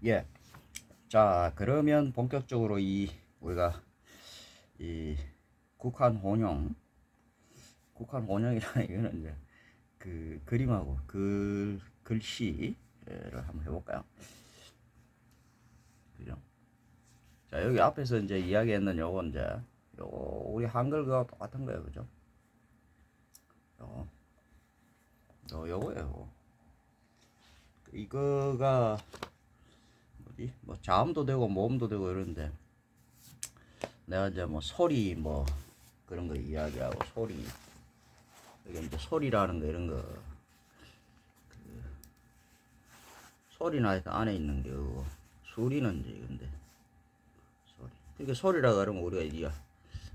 예. 자, 그러면 본격적으로 우리가 이 국한 혼용이라는 이거는 이제 그 그림하고 글씨를 한번 해볼까요? 그죠? 자, 여기 앞에서 이제 이야기했는 요건 이제 요거 우리 한글 그거 똑같은 거예요, 그죠? 요거 요거예요. 이거가 뭐지? 뭐 자음도 되고 모음도 되고 이러는데 내가 이제 뭐 소리 뭐 그런 거 이야기하고 소리 여기 이제 소리라는 거 이런 거 소리나 하여튼 안에 있는 게 그거 소리는 이제 이건데 소리 그러니까 소리라 그러면 우리가 이제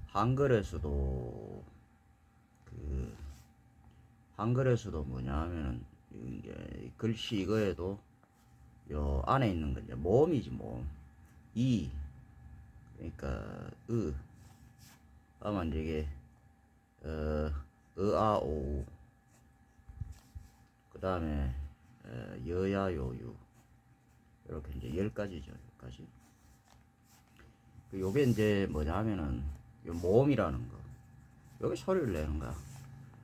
한글에서도 그 한글에서도 뭐냐 하면은 이게 글씨 이거에도 요 안에 있는 건 이제 모음이지 모음 이 그러니까 아마 이제 이게 으아오 그 다음에 여야요유 이렇게 이제 10가지죠 10가지 요게 이제 뭐냐 하면은 요 모음이라는 거 요게 소리를 내는 거야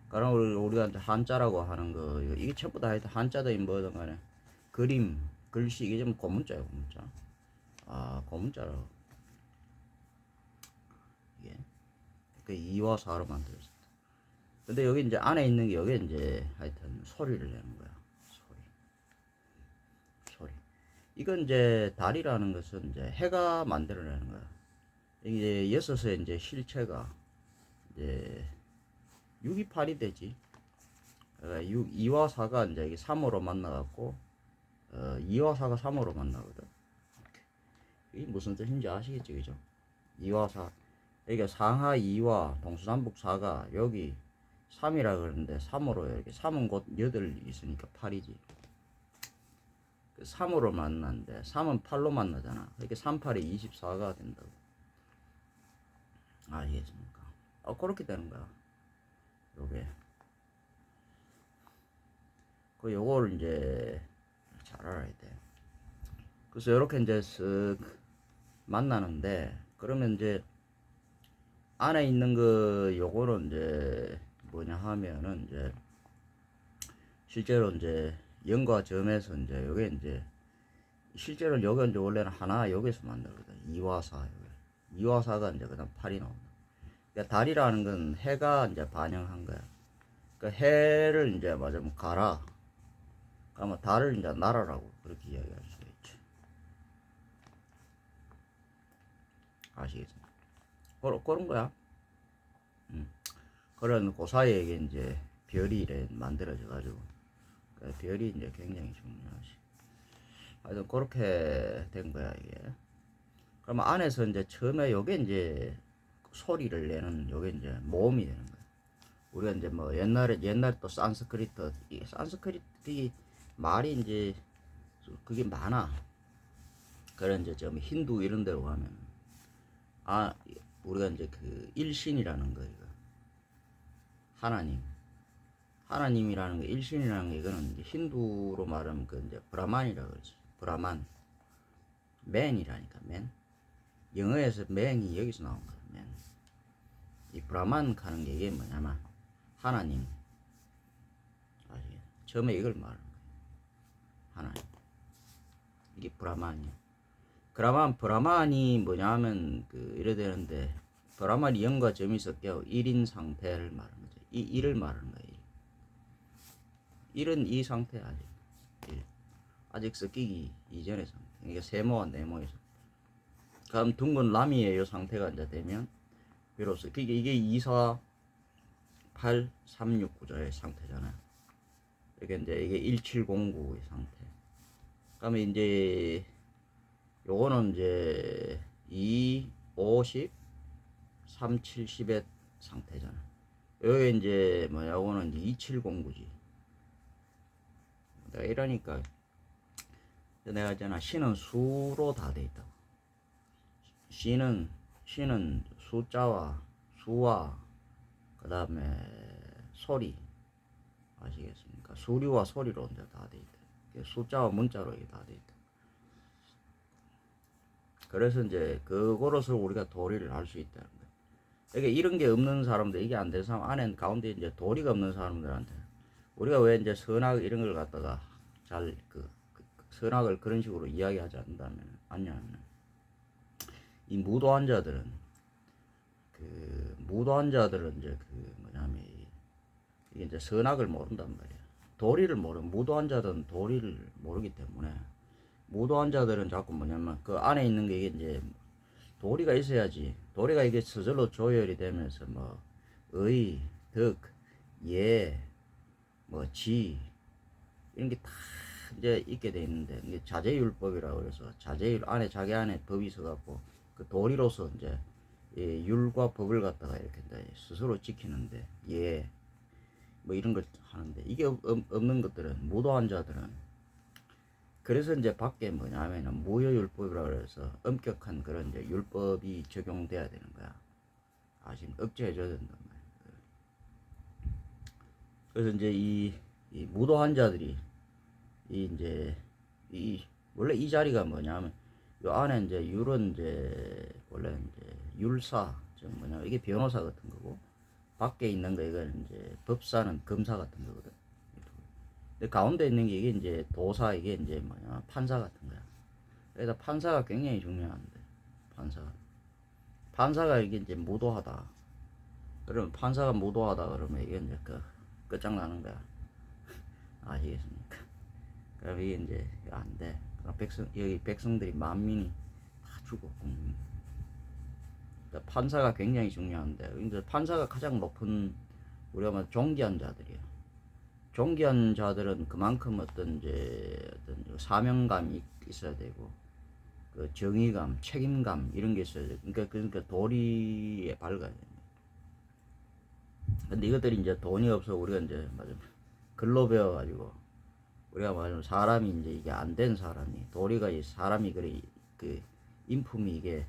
그럼 우리가 이제 한자라고 하는 거 이게 전부 다 한자든 뭐든 간에 그림 글씨 이게 좀 고문자예요 고문자 아 고문자라고 이게 그 이와 사로 만들어졌다 근데 여기 이제 안에 있는 게 여기 이제 하여튼 소리를 내는 거야 소리 이건 이제 달이라는 것은 이제 해가 만들어내는 거야 이게 여섯의 이제 실체가 이제 6이 8이 되지. 그러니까 2와 4가 이제 이게 3으로 만나갖고 2와 4가 3으로 만나거든. 이게 무슨 뜻인지 아시겠지, 그죠? 2와 4. 그러니까 상하 2와 동서남북 4가 여기 3이라 그러는데 3으로 이렇게 3은 곧 8이 있으니까 8이지. 3으로 만났는데 3은 8로 만나잖아. 그러니까 3, 8이 24가 된다고. 아시겠습니까? 그렇게 되는 거야. 요게. 요거를 이제 잘 알아야 돼. 그래서 이렇게 이제 쓱 만나는데, 그러면 이제 안에 있는 거, 요거는 이제 뭐냐 하면은 이제 실제로 이제 영과 점에서 이제 요게 이제 실제로 요게 이제 원래는 하나 여기서 만들거든. 2와 4. 2와 4가 이제 그 다음 8이 나온다. 그러니까 달이라는 건 해가 이제 반영한 거야. 그러니까 해를 이제 맞으면 가라. 그러면 달을 이제 날아라고 그렇게 이야기할 수가 있지. 아시겠지? 그런 거야. 그런 그 사이에 이제 별이 이래 만들어져 가지고 별이 이제 굉장히 중요하지. 하여튼 그렇게 된 거야 이게. 그러면 안에서 이제 처음에 요게 이제 소리를 내는 요게 이제 모음이 되는 거야. 우리가 이제 뭐 옛날에 또 산스크리트 이 산스크리트 말이 이제 그게 많아. 그런 이제 좀 힌두 이런 데로 가면 우리가 이제 그 일신이라는 거 이거 하나님이라는 거 일신이라는 거 이거는 이제 힌두로 말하면 그 이제 브라만이라 그러지. 브라만 맨이라니까 맨. 영어에서 맨이 여기서 나온 거야 맨. 이 브라만 하는 게 이게 뭐냐면 하나님. 처음에 이걸 말하는 거야. 하나님. 이게 브라만이야. 그러면 브라만이 뭐냐면 이래 되는데 브라만이 영과 점이 섞여 1인 상태를 말하는 거죠. 이 1을 말하는 거예요. 1은 이 상태 아직. 1. 아직 섞이기 이전의 상태. 그러니까 세모와 네모의 상태. 그럼 둥근 라미의 이 상태가 이제 되면 비로소 이게 2, 4, 8, 3, 6 구조의 상태잖아요. 이게 이제 이게 1709의 상태. 그러면 이제 요거는 이제 2, 50, 3, 70의 상태잖아. 여기 이제 뭐야, 요거는 이제 2709지. 내가 이러니까 내가 있잖아, 시는 수로 다 돼 있다고. 시는 숫자와 수와 그 다음에 소리 아시겠습니까? 수리와 소리로 이제 다 돼 있다. 숫자와 문자로 이게 다 돼 있다. 그래서 이제 그거로서 우리가 도리를 할 수 있다는 거예요. 그러니까 이런 게 없는 사람들, 이게 안 되는 사람 안에 가운데 이제 도리가 없는 사람들한테 우리가 왜 이제 선악 이런 걸 갖다가 잘 선악을 그런 식으로 이야기하지 않냐면 이 무도한 자들은 이제 뭐냐면 이게 이제 선악을 모른단 말이에요. 도리를 무도한 자들은 도리를 모르기 때문에 무도한 자들은 자꾸 뭐냐면 그 안에 있는 게 이게 이제 도리가 있어야지. 도리가 이게 스스로 조율이 되면서 뭐 의, 덕, 예, 뭐 지 이런 게 다 이제 있게 돼 있는데 이게 자제율법이라고 그래서 자제율 안에 자기 안에 법이 있어갖고 그 도리로서 이제 율과 법을 갖다가 이렇게 스스로 지키는데 예, 뭐 이런 걸 하는데 이게 없는 것들은 무도한 자들은 그래서 이제 밖에 뭐냐면은 무효율법이라 그래서 엄격한 그런 이제 율법이 적용돼야 되는 거야. 아시면 억제해줘야 된단 말이야. 그래서 이제 이 무도한 자들이 원래 이 자리가 뭐냐면 요 안에 이제 율은 이제 원래 이제 율사 즉 뭐냐 이게 변호사 같은 거고 밖에 있는 거 이건 이제 법사는 검사 같은 거거든. 근데 가운데 있는 게 이게 이제 도사 이게 이제 뭐냐 판사 같은 거야. 그래서 판사가 굉장히 중요한데 판사가 이게 이제 무도하다. 그러면 판사가 무도하다 그러면 이게 이제 끝장나는 거야. 아시겠습니까? 그럼 이게 이제 안 돼. 여기 백성들이 만민이 다 죽어. 그러니까 판사가 굉장히 중요한데, 근데 판사가 가장 높은 우리가 말 존귀한 자들이야. 존귀한 자들은 그만큼 어떤 사명감이 있어야 되고, 그 정의감, 책임감 이런 게 있어야 돼. 그러니까 도리에 밝아야 돼. 근데 이것들이 이제 돈이 없어 우리가 이제 맞아 글로 배워가지고 우리가 말하면 사람이 이제 이게 안 된 사람이 도리가 이 사람이 그 인품이 이게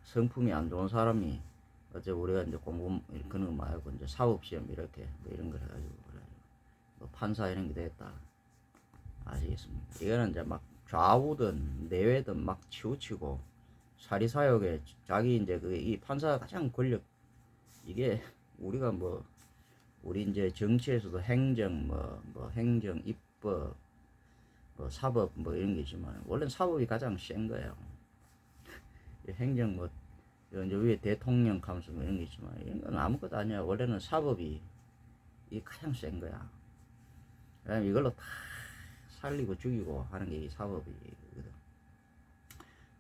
성품이 안 좋은 사람이 어째 우리가 이제 공부 그런 거 말고 이제 사법 시험 이렇게 뭐 이런 걸 해가지고 뭐 판사 이런 게 되겠다. 아시겠습니까? 이거는 이제 막 좌우든 내외든 막 치우치고 사리사욕에 자기 이제 이 판사가 가장 권력 이게 우리가 뭐 우리 이제 정치에서도 행정 뭐 행정 입법 뭐 사법 뭐 이런 게 있지만 원래는 사법이 가장 센 거예요. 행정 뭐 이제 위에 대통령 감수 뭐 이런 게 있지만 이런 건 아무것도 아니야. 원래는 사법이 이 가장 센 거야. 그다음에 이걸로 다 살리고 죽이고 하는 게 이 사법이거든.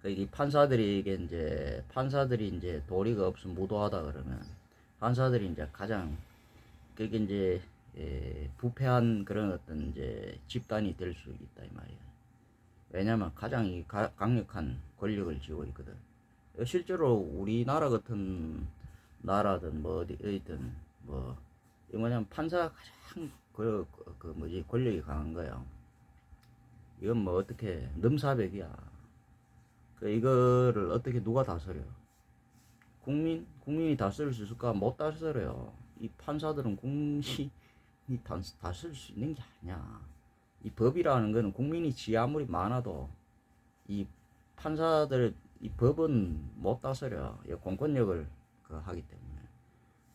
이 판사들이 이제 도리가 없으면 무도하다 그러면 판사들이 이제 가장 그게 이제 부패한 그런 어떤 이제 집단이 될 수 있다 이 말이야. 왜냐면 가장 강력한 권력을 쥐고 있거든. 실제로 우리나라 같은 나라든 뭐 어디든 뭐 이 뭐냐면 판사가 가장 권력이 강한 거야. 이건 뭐 어떻게 넘사벽이야. 이거를 어떻게 누가 다스려? 국민이 다스릴 수 있을까? 못 다스려요. 이 판사들은 국민이 다스릴 수 있는 게 아니야. 이 법이라는 거는 국민이 지 아무리 많아도 이 판사들 이 법은 못 다스려. 공권력을 하기 때문에.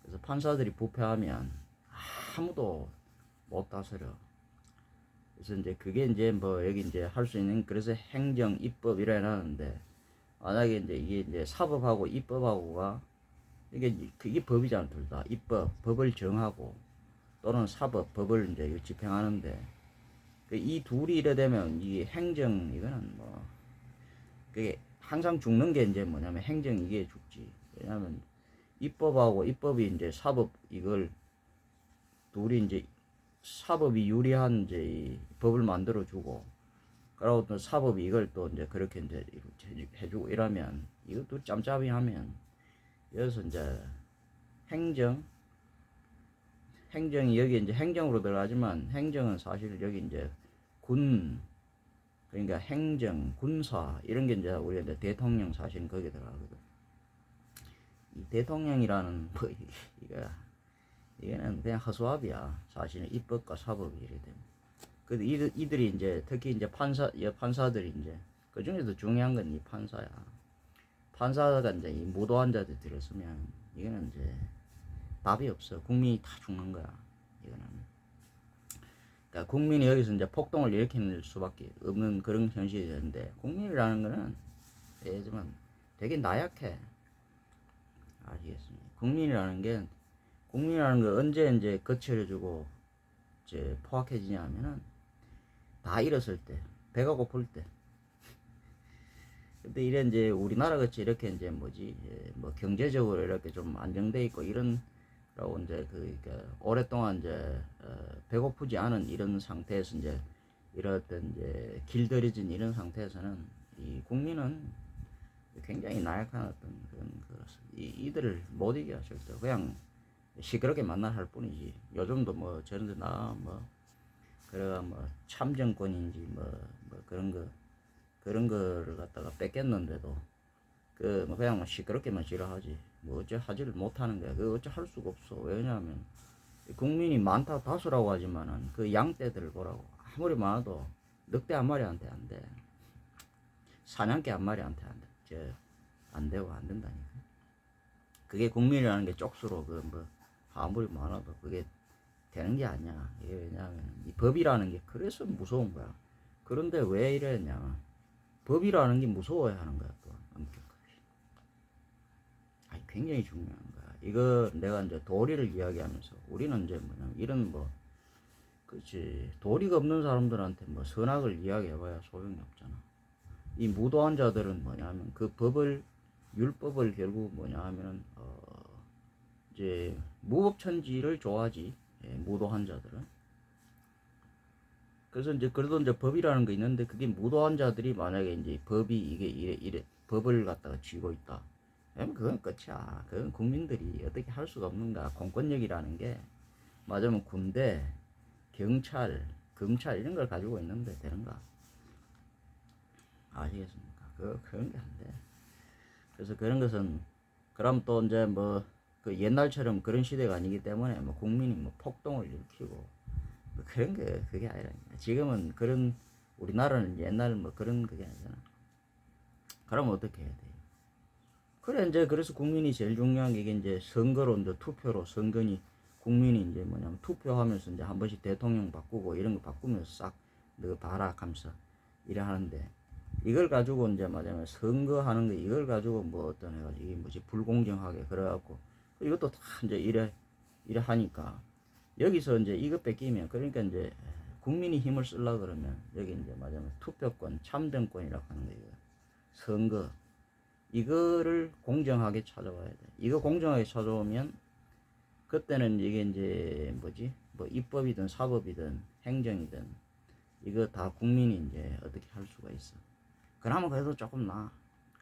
그래서 판사들이 부패하면 아무도 못 다스려. 그래서 이제 그게 이제 뭐 여기 이제 할 수 있는 그래서 행정 입법 이래 놨는데 만약에 이게 이제 사법하고 입법하고가 이게 법이잖아. 둘 다 입법 법을 정하고 또는 사법 법을 이제 집행하는데 이 둘이 이래 되면 이 행정 이거는 뭐 그게 항상 죽는 게 이제 뭐냐면 행정 이게 죽지. 왜냐면 입법하고 입법이 이제 사법 이걸 둘이 이제 사법이 유리한 이제 이 법을 만들어 주고 그러고 또 사법이 이걸 또 이제 그렇게 이제 해주고 이러면 이것도 짬짬이 하면 여기서 이제 행정이 여기 이제 행정으로 들어가지만 행정은 사실 여기 이제 그러니까 행정, 군사 이런 게 이제 우리가 이제 대통령 사실은 거기에 들어가거든. 이 대통령이라는 뭐 이거는 그냥 허수아비야. 사실은 입법과 사법이 이래 되면. 근데 이들이 이제 특히 이제 판사들이 이제 그 중에서도 중요한 건 이 판사야. 판사가 이제 이 무도한 자들 들었으면 이거는 이제 답이 없어. 국민이 다 죽는 거야. 이거는. 그러니까 국민이 여기서 이제 폭동을 일으킬 수밖에 없는 그런 현실이 되는데 국민이라는 거는 예지만 되게 나약해. 아시겠습니까? 국민이라는 거 언제 이제 거칠어지고 이제 포악해지냐 하면은 다 잃었을 때, 배가 고플 때. 근데 이래 이제 우리나라 같이 이렇게 이제 뭐지, 뭐 경제적으로 이렇게 좀 안정돼 있고 이런 라고 이제 그러니까 오랫동안 이제 배고프지 않은 이런 상태에서 이제 이럴 때 이제 길들여진 이런 상태에서는 이 국민은 굉장히 나약한 어떤 그런 이들을 못 이겨 절대. 그냥 시끄럽게 만날 할 뿐이지. 요즘도 뭐 저런 데나 뭐 그래가 뭐 참정권인지 뭐 그런 거를 갖다가 뺏겼는데도 뭐 그냥 뭐 시끄럽게만 지랄하지. 뭐 어째 하지를 못하는 거야. 그 어째 할 수가 없어. 왜냐하면 국민이 많다 다수라고 하지만은 그 양떼들을 보라고. 아무리 많아도 늑대 한 마리한테 안 돼. 사냥개 한 마리한테 안 돼. 안 되고 안 된다니까. 그게 국민이라는 게 쪽수로 뭐 아무리 많아도 그게 되는 게 아니야. 이게 왜냐하면 이 법이라는 게 그래서 무서운 거야. 그런데 왜 이랬냐? 법이라는 게 무서워야 하는 거야 또. 엄격하게. 아니, 굉장히 중요한 거야. 이거 내가 이제 도리를 이야기하면서 우리는 이제 뭐냐면 이런 뭐 그렇지 도리가 없는 사람들한테 뭐 선악을 이야기해봐야 소용이 없잖아. 이 무도한 자들은 뭐냐면 그 율법을 결국 뭐냐 하면은 이제 무법천지를 좋아하지. 무도한 자들은. 그래서 이제 그래도 이제 법이라는 게 있는데 그게 무도한 자들이 만약에 이제 법이 이게 이래 법을 갖다가 쥐고 있다. 그럼 그건 끝이야. 그건 국민들이 어떻게 할 수가 없는가. 공권력이라는 게 맞으면 군대, 경찰, 검찰 이런 걸 가지고 있는데 되는가? 아시겠습니까? 그런 게 안 돼. 그래서 그런 것은 그럼 또 이제 뭐 그 옛날처럼 그런 시대가 아니기 때문에 뭐 국민이 뭐 폭동을 일으키고 뭐 그런 게 그게 아니라 지금은 그런 우리나라는 옛날 뭐 그런 그게 아니잖아. 그럼 어떻게 해야 돼요? 그래 이제 그래서 국민이 제일 중요한 게 이게 이제 선거로 이제 투표로 선거니 국민이 이제 뭐냐면 투표하면서 이제 한 번씩 대통령 바꾸고 이런 거 바꾸면서 싹 너 봐라 하면서 이래 하는데 이걸 가지고 이제 말하자면 선거하는 거 이걸 가지고 뭐 어떤 해가지고 이게 뭐지 불공정하게 그래갖고 이것도 다 이제 이래 하니까 여기서 이제 이거 뺏기면 그러니까 이제 국민이 힘을 쓰려 그러면 여기 이제 말하자면 투표권 참정권이라고 하는 거예요. 선거 이거를 공정하게 찾아와야 돼. 이거 공정하게 찾아오면 그때는 이게 이제 뭐지 뭐 입법이든 사법이든 행정이든 이거 다 국민이 이제 어떻게 할 수가 있어. 그나마 그래도 조금 나아.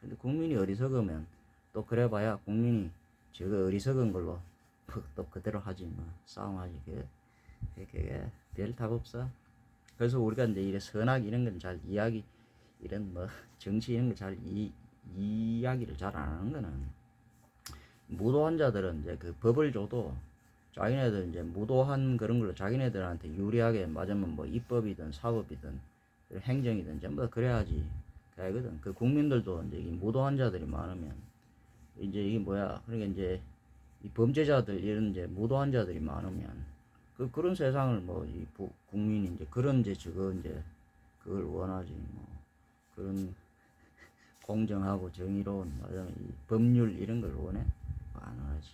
근데 국민이 어리석으면 또 그래봐야 국민이 저거 어리석은 걸로 또 그대로 하지 뭐 싸움하지. 그게 별 답 없어. 그래서 우리가 이제 이래 선악 이런 건 잘 이야기 이런 뭐 정치 이런 거 잘 이야기를 잘 안 하는 거는 무도한 자들은 이제 그 법을 줘도 자기네들 이제 무도한 그런 걸로 자기네들한테 유리하게 맞으면 뭐 입법이든 사법이든 행정이든 전부 다 그래야지. 그거든. 그 국민들도 이제 이 무도한 자들이 많으면 이제 이게 뭐야. 그러니까 이제 이 범죄자들 이런 이제 무도한 자들이 많으면 그런 세상을 뭐 이 국민이 이제 그런 이제 저거 이제 그걸 원하지 뭐 그런 공정하고 정의로운 말하자면 이 법률 이런 걸 원해? 안 원하지.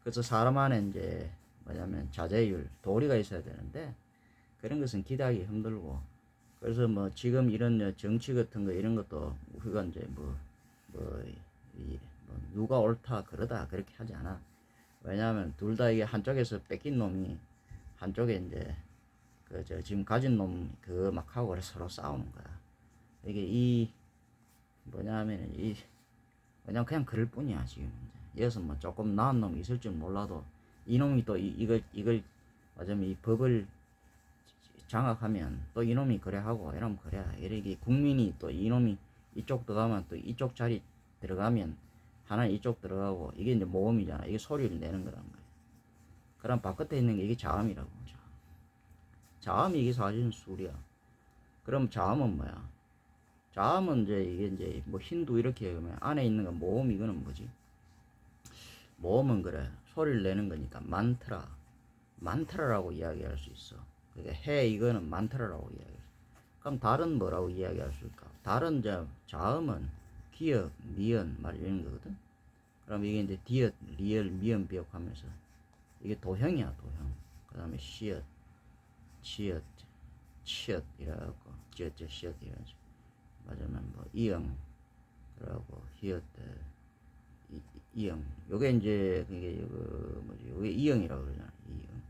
그래서 사람 안에 이제 뭐냐면 자제율, 도리가 있어야 되는데 그런 것은 기대하기 힘들고 그래서 뭐 지금 이런 정치 같은 거 이런 것도 우리가 이제 뭐 누가 옳다 그러다 그렇게 하지 않아. 왜냐하면 둘 다 이게 한쪽에서 뺏긴 놈이 한쪽에 이제 지금 가진 놈 그거 막 하고 그래서 서로 싸우는 거야. 이게 뭐냐면 왜냐면 그냥 그럴 뿐이야 지금. 여기서 뭐 조금 나은 놈이 있을 줄 몰라도 이놈이 또 이걸 맞으면 이 법을 장악하면 또 이놈이 그래 하고 이러면 그래. 이렇게 국민이 또 이놈이 이쪽 들어가면 또 이쪽 자리 들어가면 하나는 이쪽 들어가고 이게 이제 모험이잖아. 이게 소리를 내는 거란 말이야. 그럼 바깥에 있는 게 이게 자음이라고. 자음이 이게 사실은 술이야. 그럼 자음은 뭐야? 자음은 이제 이게 이제 뭐 힌두 이렇게 하면 안에 있는 건 모음, 이거는 뭐지? 모음은 그래 소리를 내는 거니까 만트라라고 이야기할 수 있어. 그러니까 해 이거는 만트라라고 이야기해. 그럼 다른 뭐라고 이야기할 수 있을까? 다른 이제 자음은 기역, 니은 말 이런 거거든. 그럼 이게 이제 디귿, 리을, 미음, 비역 하면서 이게 도형이야, 도형. 그 다음에 시읒, 치읒, 치읒 이래갖고 찌읒, 시읒 이래야지. 맞으면 뭐 이응, 그러고 히읗, 이응. 요게 이제 그게 그 뭐지? 요게 이응이라고 그러잖아. 이응.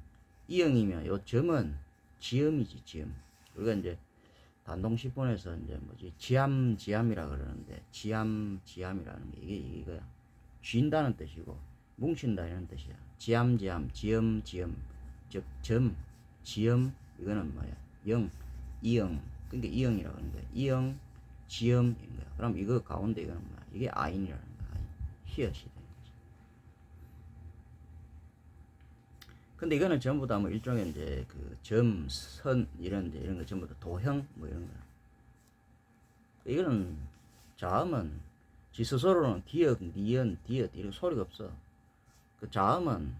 이응이면 요 점은 지음이지, 지음. 우리가 이제 단동시폰에서 이제 뭐지? 지암이라 그러는데 지암이라는 게 이게 이거야. 쥔다는 뜻이고 뭉친다 이런 뜻이야. 지암, 지음, 즉 점, 지음 이거는 뭐야? 영, 이영. 그러니까 이영이라고 하는 거야. 이영, 지음 이런 거야. 그럼 이거 가운데 이거는 뭐야? 이게 아인이라는 거야. 아인. 히읗이 되는 거지. 근데 이거는 전부 다 뭐 일종의 이제 그 점, 선 이런 거 전부 다 도형 뭐 이런 거야. 이거는 자음은 지 스스로는 기역, 니은, 디귿 이런 소리가 없어. 그 자음은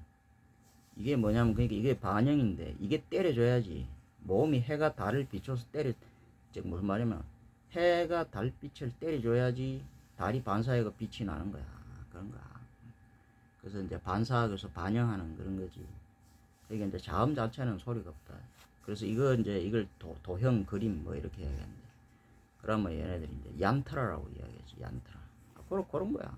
이게 뭐냐면 그러니까 이게 반영인데 이게 때려줘야지. 모음이 해가 달을 비춰서 즉 무슨 말이냐면 해가 달빛을 때려줘야지 달이 반사해가 빛이 나는 거야. 그런 거야. 그래서 이제 반사하면서 반영하는 그런 거지. 그러니까 이제 자음 자체는 소리가 없다. 그래서 이거 이제 이걸 도형 그림 뭐 이렇게 해야겠는데. 그러면 얘네들이 이제 얀트라라고 이야기하지. 얀트라. 그런 거야.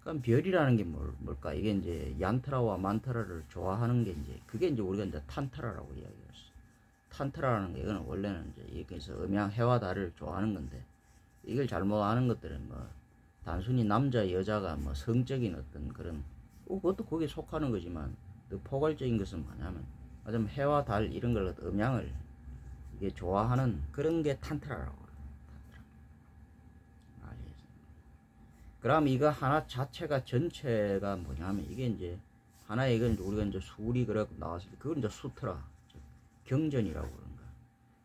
그럼 별이라는 게 뭘까? 이게 이제 얀트라와 만트라를 좋아하는 게 이제 그게 이제 우리가 이제 탄트라라고 이야기했어. 탄트라라는 게 이거는 원래는 이제 여기서 음양 해와 달을 좋아하는 건데 이걸 잘못 아는 것들은 뭐 단순히 남자 여자가 뭐 성적인 어떤 그런 그것도 거기에 속하는 거지만 더 포괄적인 것은 뭐냐면 맞으면 해와 달 이런 걸 음양을 이게 좋아하는 그런 게 탄트라라고 그래. 그럼 이거 하나 자체가 전체가 뭐냐면 이게 이제 하나의 이건 우리가 이제 수리 그래갖고 나왔을 때 그건 이제 수트라 경전이라고 그러는 거야.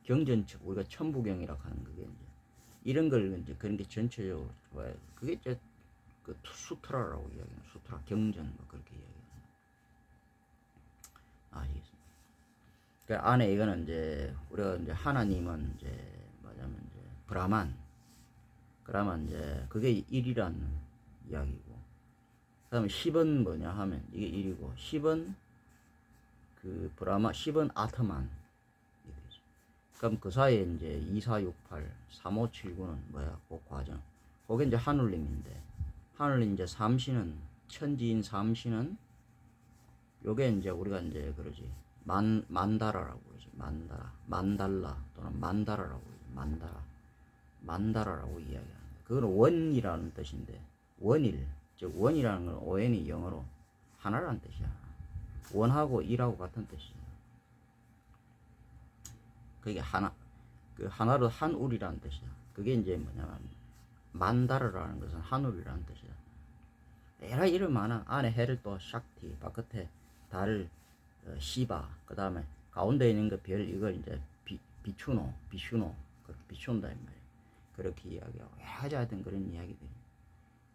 경전 즉 우리가 천부경이라고 하는 그게 이제 이런 걸 이제 그런 게 전체적으로 좋아요. 그게 이제 그 수트라라고 이야기해요. 수트라 경전 뭐 그렇게 이야기해요. 알겠습니다. 그 안에 이거는 이제 우리가 이제 하나님은 이제 뭐냐면 이제 브라만 그러면 이제 그게 1이라는 이야기고 그 다음에 10은 뭐냐 하면 이게 1이고 10은 그 브라마 10은 아트만 그럼 그 사이에 이제 2468 3579는 뭐야 그 과정 그게 이제 하늘님인데 하늘님 이제 삼신은 천지인 삼신은 요게 이제 우리가 이제 그러지 만다라라고 그러지 만달라 또는 만다라라고 그러지 만다라라고 이야기하는 거야. 그거는 원이라는 뜻인데 원일 즉 원이라는 건 on이 영어로 하나라는 뜻이야. 원하고 일하고 같은 뜻이야. 그게 하나 그 하나로 한울이라는 뜻이야. 그게 이제 뭐냐면 만다르라는 것은 한울이라는 뜻이야. 에라 이름 많아. 안에 해를 또 샥티 바깥에 달을 시바 그 다음에 가운데 있는 그 별 이걸 이제 비추노 그렇게 비춘다 이 말이야. 그렇게 이야기하고 하여튼 그런 이야기들이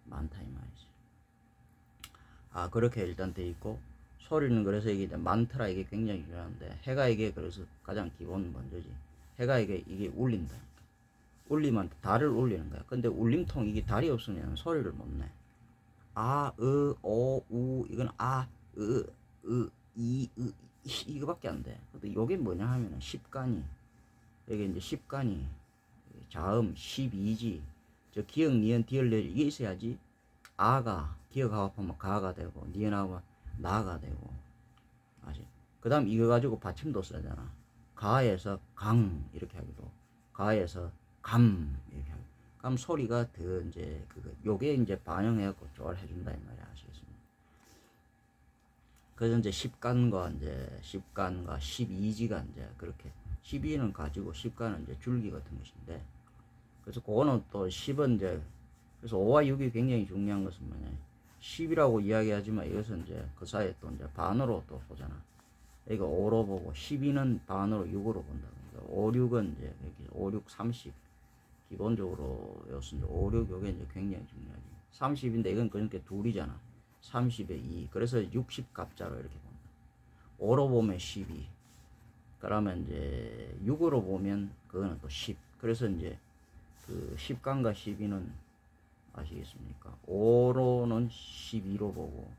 많다 이 말이지. 아 그렇게 일단 돼 있고 소리는 그래서 이게 만트라 이게 굉장히 중요한데 해가 이게 그래서 가장 기본 먼저지. 해가 이게 울린다. 울리면 달을 울리는 거야. 근데 울림통 이게 달이 없으면 소리를 못 내. 아, 오, 우 이건 아, 이거밖에 안 돼. 근데 요게 뭐냐 하면은 십간이 여기 이제 십간이 자음 12지. 저 기역 니은 디얼 이게 있어야지 아가 기역하고 하면 가가 되고 니은하고 나가 되고 아시. 그다음 이거 가지고 받침도 써야 되나. 가에서 강 이렇게 하기도 가에서 감 이렇게 하고 그럼 소리가 더 이제 그거 요게 이제 반영해갖고 조화를 해준다 이 말이야. 아시겠습니까? 그래서 이제 십간과 12지가 이제 그렇게 12는 가지고 십간은 이제 줄기 같은 것인데 그래서 그거는 또 10은 이제 그래서 5와 6이 굉장히 중요한 것은 뭐냐 10이라고 이야기하지만 이것은 이제 그 사이에 또 이제 반으로 또 보잖아. 이거 5로 보고 12는 반으로 6으로 본다. 그러니까 5, 6은 이제 5, 6, 30 기본적으로 여기서 이제 5, 6 요게 이제 굉장히 중요하지. 30인데 이건 그러니까 둘이잖아. 30에 2. 그래서 60 갑자로 이렇게 본다. 5로 보면 12. 그러면 이제 6으로 보면 그거는 또 10. 그래서 이제 그 10간과 12는 아시겠습니까? 5로는 12로 보고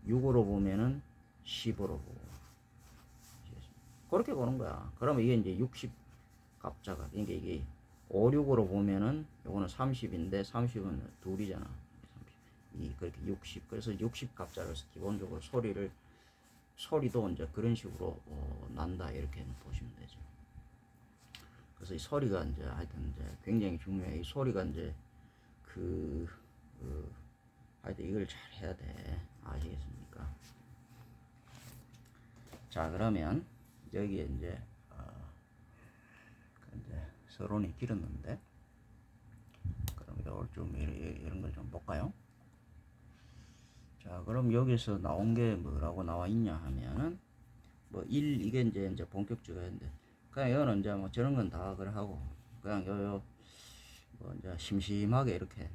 6으로 보면은 10으로 보고 그렇게 보는 거야. 그러면 이게 이제 60 갑자가 그러니까 이게 5, 6으로 보면은 요거는 30인데 30은 둘이잖아. 30. 그렇게 60. 그래서 60 갑자로서 기본적으로 소리도 이제 그런 식으로 난다 이렇게 보시면 되죠. 그래서 이 소리가 이제 하여튼 이제 굉장히 중요해. 이 소리가 이제 하여튼 이걸 잘 해야 돼. 아시겠습니까? 자, 그러면 여기에 이제 서론이 길었는데, 그럼 이걸 좀 이런 걸 좀 볼까요? 자, 그럼 여기서 나온 게 뭐라고 나와 있냐 하면은 뭐 1 이게 이제 본격적으로 했는데 그냥 이거는 이제 뭐 저런 건 다 그래 하고 그냥 뭐 이제 심심하게 이렇게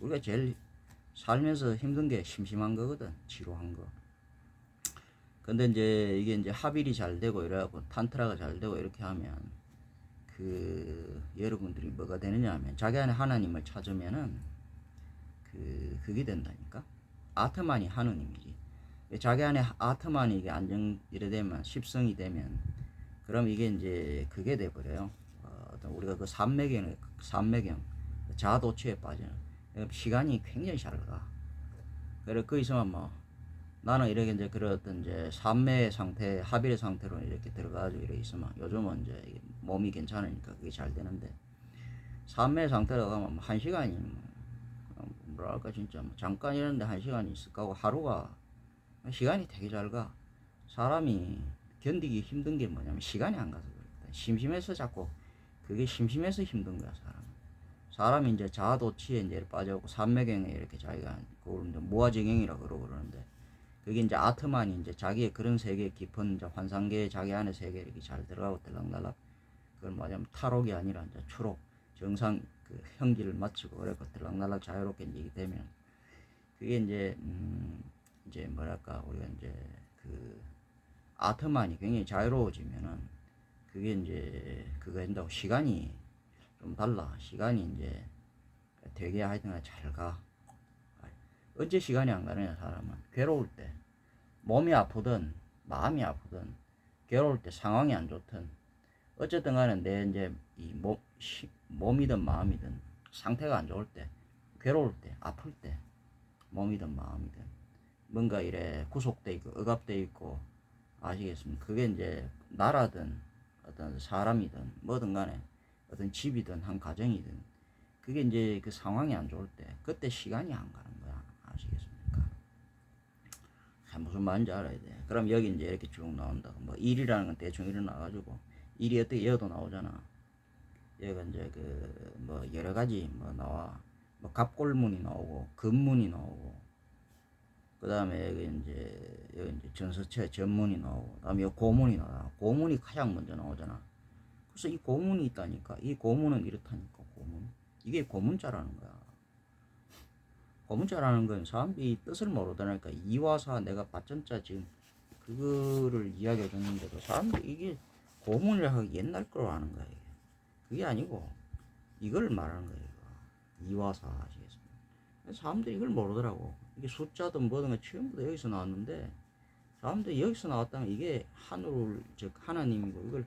우리가 제일 살면서 힘든 게 심심한 거거든. 지루한 거. 근데 이제 이게 이제 합일이 잘 되고 이래갖고 탄트라가 잘 되고 이렇게 하면 여러분들이 뭐가 되느냐 하면 자기 안에 하나님을 찾으면은 그게 된다니까. 아트만이 하느님이지. 자기 안에 아트만이 이게 이래 되면 십성이 되면 그럼 이게 이제 그게 돼버려요. 어떤 우리가 그 삼매경 자도취에 빠지는 시간이 굉장히 잘 가. 그래 거기서만 뭐 나는 이렇게 이제 그런 어떤 이제 삼매의 상태, 합일의 상태로 이렇게 들어가지고 이렇게 있으면 요즘은 이제 몸이 괜찮으니까 그게 잘 되는데 삼매의 상태로 가면 뭐 1시간이 뭐랄까 진짜 뭐 잠깐 이런데 1시간이 있을 거고 하루가 시간이 되게 잘 가. 사람이 견디기 힘든 게 뭐냐면 시간이 안 가서 그렇다. 심심해서 자꾸 그게 심심해서 힘든 거야 사람이 이제 자아도취에 이제 빠져고 삼매경에 이렇게 자기가 그걸 이제 무아증행이라 그러는데 그게 이제 아트만이 이제 자기의 그런 세계 깊은 이제 환상계의 자기 안의 세계 이렇게 잘 들어가고 들락날락 그걸 뭐냐면 탈옥이 아니라 이제 추록 정상 그 형기를 마치고 그래고 들락날락 자유롭게 이제 되면 그게 이제 뭐랄까 우리가 이제 아트만이 굉장히 자유로워지면은 그게 이제 그거 한다고 시간이 좀 달라. 시간이 이제 되게 하여튼 잘 가. 언제 시간이 안 가느냐 사람은 괴로울 때 몸이 아프든 마음이 아프든 괴로울 때 상황이 안 좋든 어쨌든 간에 내 이제 몸이든 마음이든 상태가 안 좋을 때 괴로울 때 아플 때 몸이든 마음이든 뭔가 이래 구속돼 있고 억압돼 있고 아시겠습니까? 그게 이제 나라든 어떤 사람이든 뭐든 간에 어떤 집이든 한 가정이든 그게 이제 그 상황이 안 좋을 때 그때 시간이 안 가는 거야. 아시겠습니까? 무슨 말인지 알아야 돼. 그럼 여기 이제 이렇게 쭉 나온다. 뭐 일이라는 건 대충 일어나가지고 일이 어떻게 여도 나오잖아. 여기가 이제 뭐 여러 가지 뭐 나와. 뭐 갑골문이 나오고 금문이 나오고 그 다음에 여기 이제 전서체 전문이 나오고 그다음에 여기 고문이 나와. 고문이 가장 먼저 나오잖아. 그래서 이 고문이 있다니까. 이 고문은 이렇다니까. 고문. 이게 고문자라는 거야. 고문자라는 건 사람들이 뜻을 모르다니까. 이와사 내가 받전자 지금 그거를 이야기해 줬는데도 사람들이 이게 고문이라고 옛날 거로 아는 거야. 이게. 그게 아니고 이걸 말하는 거예요. 이와사 아시겠습니까? 사람들이 이걸 모르더라고. 이게 숫자든 뭐든 처음부터 여기서 나왔는데 사람들이 여기서 나왔다면 이게 하늘 즉 하나님이고 이걸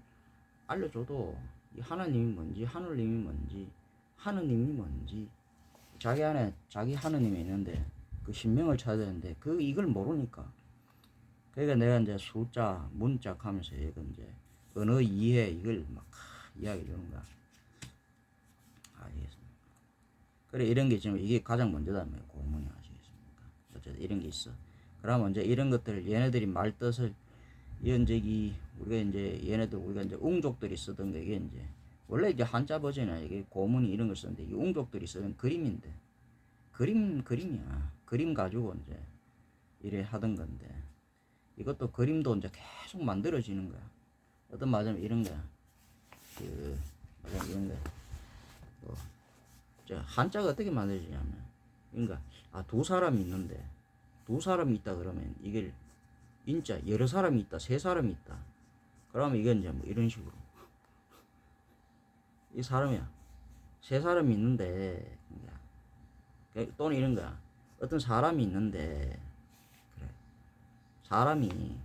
알려줘도 이 하나님이 뭔지 하늘님이 뭔지 하느님이 뭔지 자기 안에 자기 하느님이 있는데 그 신명을 찾아야 되는데 이걸 모르니까 그러니까 내가 이제 숫자 문자 하면서 이건 이제 언어 이해 이걸 막 이야기해 주는 거야. 아시겠습니까? 그래 이런 게 지금 이게 가장 먼저다면 고문이 아시겠습니까? 어쨌든 이런 게 있어. 그러면 이제 이런 것들 얘네들이 말 뜻을 이제 우리가 이제 얘네들 우리가 이제 웅족들이 쓰던 게 이게 이제 원래 이제 한자 버전이야. 이게 고문이 이런 걸 쓰는데 이 웅족들이 쓰는 그림인데 그림이야. 그림 가지고 이제 이래 하던 건데 이것도 그림도 이제 계속 만들어지는 거야. 어떤 말하자면 이런 거야. 말하자면 이런 거야. 자, 한자가 어떻게 만들어지냐면, 그러니까 두 사람이 있는데 두 사람이 있다 그러면 이게 인자 여러 사람이 있다, 세 사람이 있다. 그러면 이건 이제 뭐 이런 식으로 이 사람이야. 세 사람이 있는데 또는 이런 거야. 어떤 사람이 있는데 그래. 사람이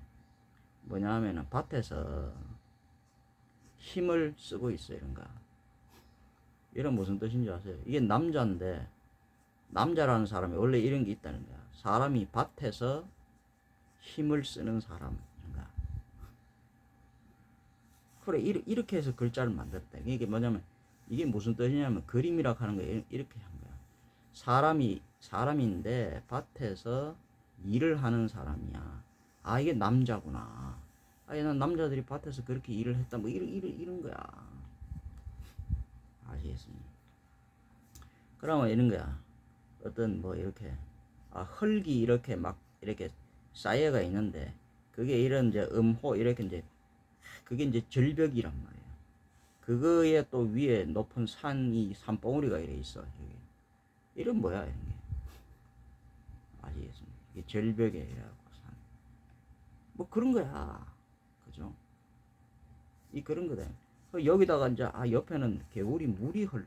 뭐냐 하면은 밭에서 힘을 쓰고 있어 이런 거. 이런 무슨 뜻인지 아세요? 이게 남자인데 남자라는 사람이 원래 이런 게 있다는 거야. 사람이 밭에서 힘을 쓰는 사람인가. 그래 이렇게 해서 글자를 만들었다. 이게 뭐냐면 이게 무슨 뜻이냐면 그림이라 하는 거 이렇게 한 거야. 사람인데 밭에서 일을 하는 사람이야. 아 이게 남자구나. 난 남자들이 밭에서 그렇게 일을 했다. 뭐 이런 거야. 아시겠습니까? 그러면 이런 거야. 어떤 뭐 이렇게 흙이 이렇게 막 이렇게 쌓여가 있는데 그게 이런 이제 음호 이렇게 이제 그게 이제 절벽이란 말이야. 그거에 또 위에 높은 산봉우리가 이래 있어. 여기. 이런 뭐야 이런 게. 아시겠습니까? 이게 절벽에 이래갖고 산. 뭐 그런 거야. 그죠? 이 그런 거다. 여기다가 이제 옆에는 개울이 물이 흘러.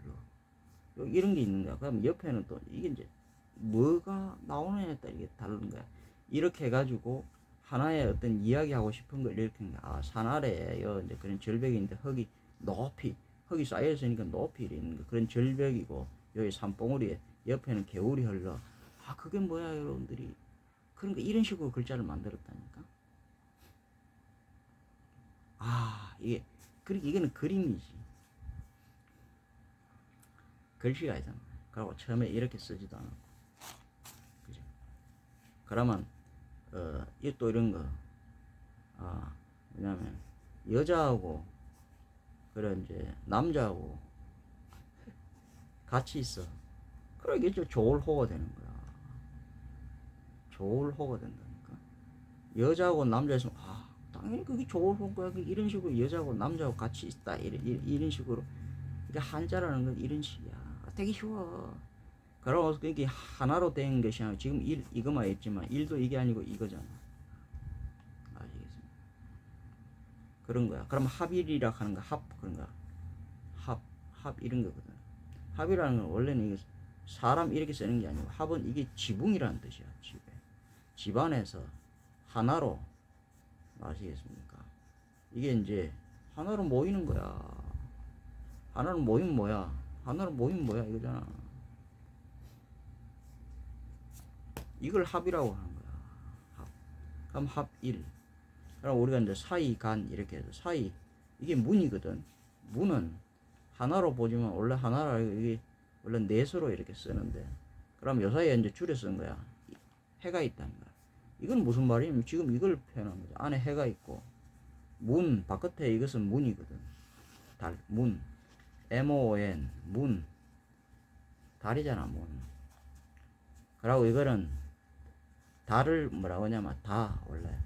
이런 게 있는 거야. 그럼 옆에는 또 이게 이제 뭐가 나오느냐에 따라 이게 다른 거야. 이렇게 해가지고 하나의 어떤 이야기하고 싶은 걸 이렇게 산 아래에 이제 그런 절벽인데 흙이 쌓여 있으니까 높이 있는 거 그런 절벽이고 여기 산봉우리에 옆에는 개울이 흘러. 그게 뭐야 여러분들이. 그러니까 이런 식으로 글자를 만들었다니까. 이게 그러니까 이거는 그림이지. 글씨가 아니잖아. 그리고 처음에 이렇게 쓰지도 않았고. 그죠? 그러면 또 이런 거. 뭐냐면 여자하고 그래 이제 남자하고 같이 있어. 그래 이게 조울호가 되는 거야. 조울호가 된다니까. 여자하고 남자 있으면 당연히 그게 조울호인 거야. 이런 식으로 여자하고 남자하고 같이 있다. 이런 식으로. 그러니까 한자라는 건 이런 식이야. 되게 쉬워. 그러고 이게 하나로 된 것이 아니라 지금 이거만 했지만 일도 이게 아니고 이거잖아. 아시겠습니까? 그런 거야. 그럼 합일이라 하는 거 그런 거야. 합 이런 거거든. 합이라는 건 원래는 이게 사람 이렇게 쓰는 게 아니고 합은 이게 지붕이라는 뜻이야. 집안에서 하나로. 아시겠습니까? 이게 이제 하나로 모이는 거야. 하나로 모이면 뭐야? 하나로 모이면 뭐야? 이거잖아. 이걸 합이라고 하는 거야. 합. 그럼 합일. 그럼 우리가 이제 사이간 이렇게 해서 이게 문이거든. 문은 하나로 보지만 원래 하나라 이게 원래 넷으로 이렇게 쓰는데 그럼 요 사이에 이제 줄여 쓴 거야. 해가 있다는 거야. 이건 무슨 말이냐면 지금 이걸 표현한 거죠. 안에 해가 있고 문 바깥에 이것은 문이거든. 문 MON 문 달이잖아 문. 그리고 이거는 달을 뭐라고 하냐면 원래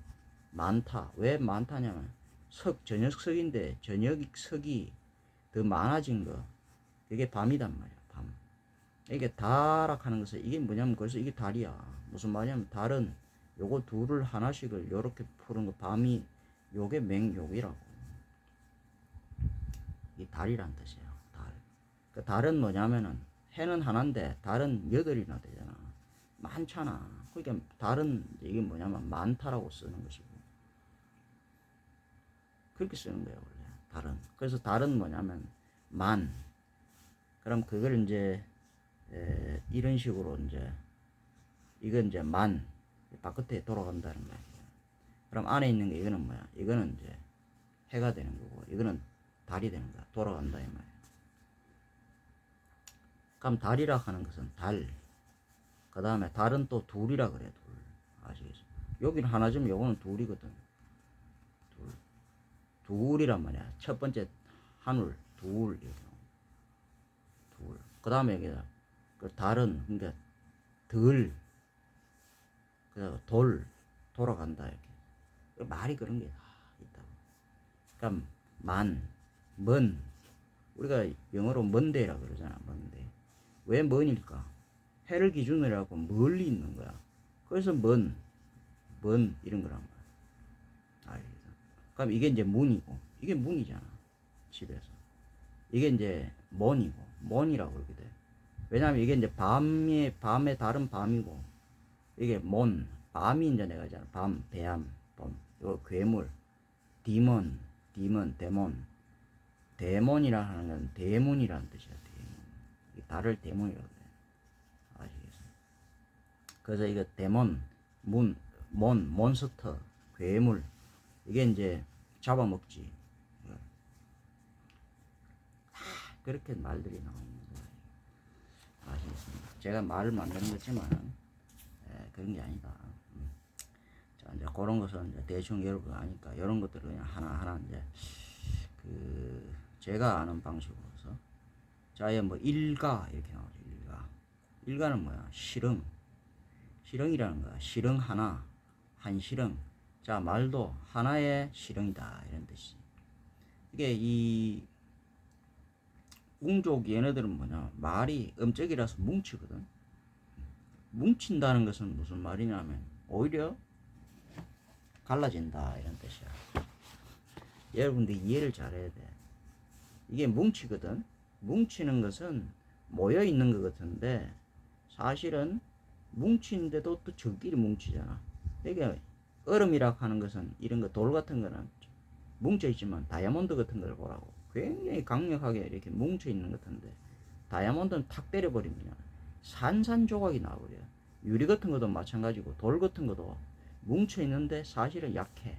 많다. 왜 많다냐면 저녁석인데 저녁석이 더 많아진 거 그게 밤이단 말이야. 밤. 이게 다락하는 것은 이게 뭐냐면 그래서 이게 달이야. 무슨 말이냐면 달은 요거 둘을 하나씩을 요렇게 푸는 거 밤이 요게 요기라고. 이 달이란 뜻이에요. 달. 그 달은 뭐냐면은 해는 하나인데 달은 8이나 되잖아. 많잖아. 그러니까 달은 이게 뭐냐면 많다라고 쓰는 것이고. 그렇게 쓰는 거예요, 원래. 달은. 그래서 달은 뭐냐면 그럼 그걸 이제 이런 식으로 이제 이건 이제 바깥에 돌아간다는 거야. 그럼 안에 있는 게 이거는 뭐야? 이거는 이제 해가 되는 거고 이거는 달이 되는 거야. 돌아간다 이 말이야. 그럼 달이라 하는 것은 달. 그 다음에 달은 또 둘이라 그래. 둘. 아시겠어? 여기는 하나지만 요거는 둘이거든. 둘이란 말이야. 첫 번째 한울 둘 이렇게. 둘. 그 다음에 여기다 그 달은 그러니까 돌 돌아간다 이렇게. 말이 그런 게 있다고. 그러니까 먼 우리가 영어로 먼데이라고 그러잖아. 먼데. 왜 먼일까? 해를 기준으로 하고 멀리 있는 거야. 그래서 먼 이런 거란 말이야. 알겠어? 그럼 이게 이제 문이고, 이게 문이잖아. 집에서. 이게 이제 먼이라고 그러게 돼. 왜냐면 이게 이제 밤에 다른 밤이고, 이게 밤이 이제 내가 하잖아. 배암, 이거 괴물, 데몬이라 하는 건 데몬이라는 뜻이야. 데몬. 달을 데몬이라고 그래. 아시겠어? 그래서 이거 데몬, 몬스터, 괴물, 이게 이제 잡아먹지. 그렇게 말들이 나오는 거예요. 아시겠습니까? 제가 말을 만드는 거지만 그런 게 아니다. 자, 이제 그런 것은 이제 대충 여러분 아니까 이런 것들을 그냥 하나하나 이제 제가 아는 방식으로서 자에 뭐 일가 이렇게 나오죠. 일가는 뭐야? 실흥이라는 거야. 실흥 하나, 한실흥. 자, 말도 하나의 실흥이다 이런 뜻이. 이게 이 웅족 얘네들은 뭐냐? 말이 음적이라서 뭉치거든. 뭉친다는 것은 무슨 말이냐면 오히려 갈라진다 이런 뜻이야. 여러분들 이해를 잘해야 돼. 이게 뭉치거든. 뭉치는 것은 모여 있는 것 같은데 사실은 뭉치는데도 또 저끼리 뭉치잖아. 그러니까 얼음이라 하는 것은 이런 거 돌 같은 거는 뭉쳐 있지만 다이아몬드 같은 걸 보라고 굉장히 강력하게 이렇게 뭉쳐 있는 것 같은데 다이아몬드는 탁 때려버리면 산산조각이 나버려. 유리 같은 것도 마찬가지고 돌 같은 것도 뭉쳐 있는데 사실은 약해.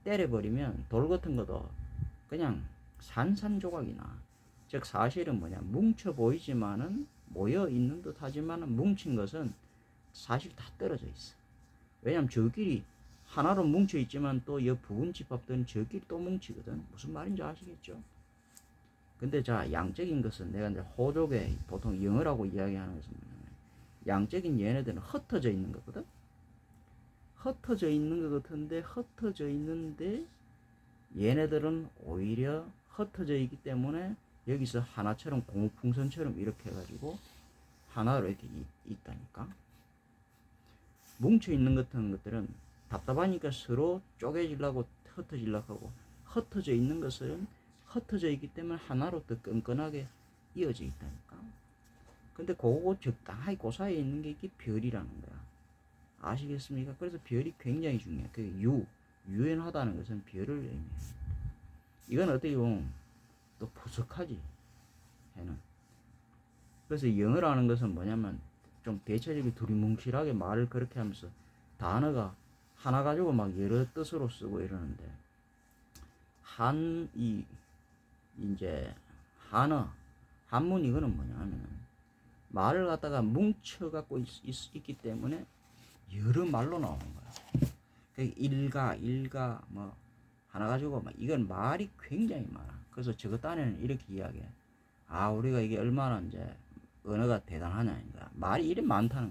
때려버리면 돌 같은 것도 그냥 산산조각이 나. 즉 사실은 뭐냐, 뭉쳐 보이지만은 모여 있는 듯 하지만은 뭉친 것은 사실 다 떨어져 있어. 왜냐면 저끼리 하나로 뭉쳐 있지만 또 이 부분 집합들은 저끼리 또 뭉치거든. 무슨 말인지 아시겠죠? 근데 자, 양적인 것은 내가 이제 호족에 보통 영어라고 이야기하는 것은 뭐냐면 양적인 얘네들은 흩어져 있는 거거든. 흩어져 있는 것 같은데 흩어져 있는데 얘네들은 오히려 흩어져 있기 때문에 여기서 하나처럼 고무풍선처럼 이렇게 해가지고 하나로 이렇게 있다니까. 뭉쳐 있는 같은 것들은 답답하니까 서로 쪼개지려고 흩어지려고 하고, 흩어져 있는 것은 흩어져 있기 때문에 하나로 더 끈끈하게 이어져 있다니까. 근데 그거 적당히 그 사이에 있는 게 이게 별이라는 거야. 아시겠습니까? 그래서 별이 굉장히 중요해. 그 유연하다는 것은 별을 의미해. 이건 어떻게 보면 또 부석하지, 해는. 그래서 영어라는 것은 뭐냐면 좀 대체적인 두리뭉실하게 말을 그렇게 하면서 단어가 하나 가지고 막 여러 뜻으로 쓰고 이러는데, 이제 한문 이거는 뭐냐면 말을 갖다가 뭉쳐 갖고 있기 때문에 여러 말로 나오는 거야. 그 일가 뭐 하나 가지고 막 이건 말이 굉장히 많아. 그래서 저것 딴에는 이렇게 이야기해. 아, 우리가 이게 얼마나 이제 언어가 대단하냐, 말이 이리 많다는 거야.